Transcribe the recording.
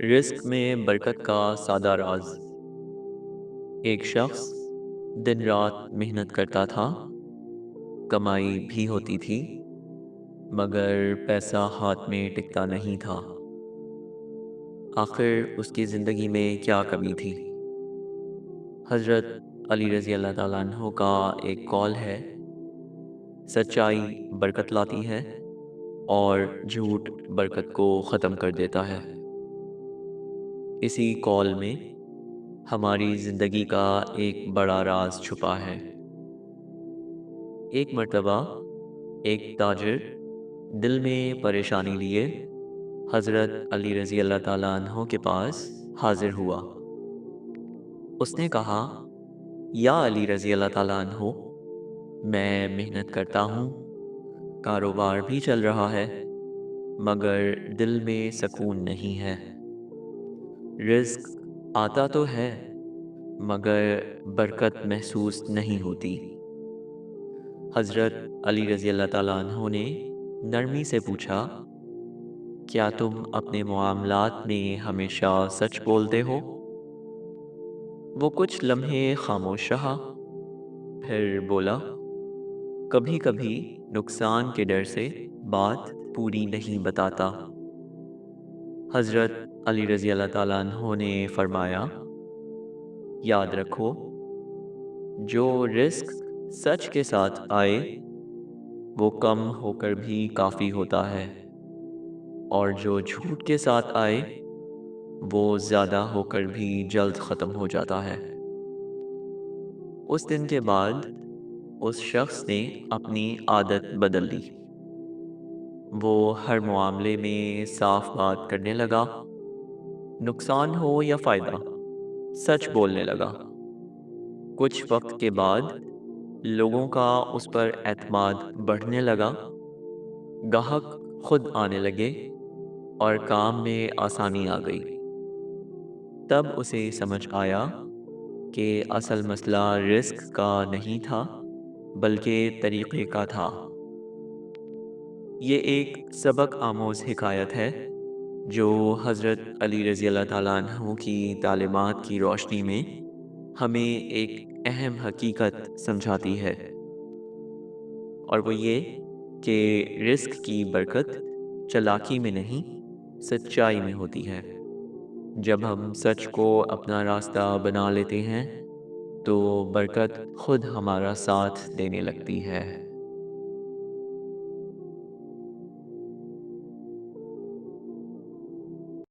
رزق میں برکت کا سادہ راز۔ ایک شخص دن رات محنت کرتا تھا، کمائی بھی ہوتی تھی، مگر پیسہ ہاتھ میں ٹکتا نہیں تھا۔ آخر اس کی زندگی میں کیا کمی تھی؟ حضرت علی رضی اللہ تعالیٰ عنہ کا ایک قول ہے: سچائی برکت لاتی ہے اور جھوٹ برکت کو ختم کر دیتا ہے۔ اسی قول میں ہماری زندگی کا ایک بڑا راز چھپا ہے۔ ایک مرتبہ ایک تاجر دل میں پریشانی لیے حضرت علی رضی اللہ تعالیٰ عنہ کے پاس حاضر ہوا۔ اس نے کہا: یا علی رضی اللہ تعالیٰ عنہ، میں محنت کرتا ہوں، کاروبار بھی چل رہا ہے، مگر دل میں سکون نہیں ہے۔ رزق آتا تو ہے، مگر برکت محسوس نہیں ہوتی۔ حضرت علی رضی اللہ تعالیٰ عنہ نے نرمی سے پوچھا: کیا تم اپنے معاملات میں ہمیشہ سچ بولتے ہو؟ وہ کچھ لمحے خاموش رہا، پھر بولا: کبھی کبھی نقصان کے ڈر سے بات پوری نہیں بتاتا۔ حضرت علی رضی اللہ تعالیٰ عنہ نے فرمایا: یاد رکھو، جو رزق سچ کے ساتھ آئے وہ کم ہو کر بھی کافی ہوتا ہے، اور جو جھوٹ کے ساتھ آئے وہ زیادہ ہو کر بھی جلد ختم ہو جاتا ہے۔ اس دن کے بعد اس شخص نے اپنی عادت بدل لی۔ وہ ہر معاملے میں صاف بات کرنے لگا، نقصان ہو یا فائدہ، سچ بولنے لگا۔ کچھ وقت کے بعد لوگوں کا اس پر اعتماد بڑھنے لگا، گاہک خود آنے لگے اور کام میں آسانی آ گئی۔ تب اسے سمجھ آیا کہ اصل مسئلہ رزق کا نہیں تھا، بلکہ طریقے کا تھا۔ یہ ایک سبق آموز حکایت ہے جو حضرت علی رضی اللہ تعالیٰ عنہ کی تعلیمات کی روشنی میں ہمیں ایک اہم حقیقت سمجھاتی ہے، اور وہ یہ کہ رزق کی برکت چالاکی میں نہیں، سچائی میں ہوتی ہے۔ جب ہم سچ کو اپنا راستہ بنا لیتے ہیں تو برکت خود ہمارا ساتھ دینے لگتی ہے۔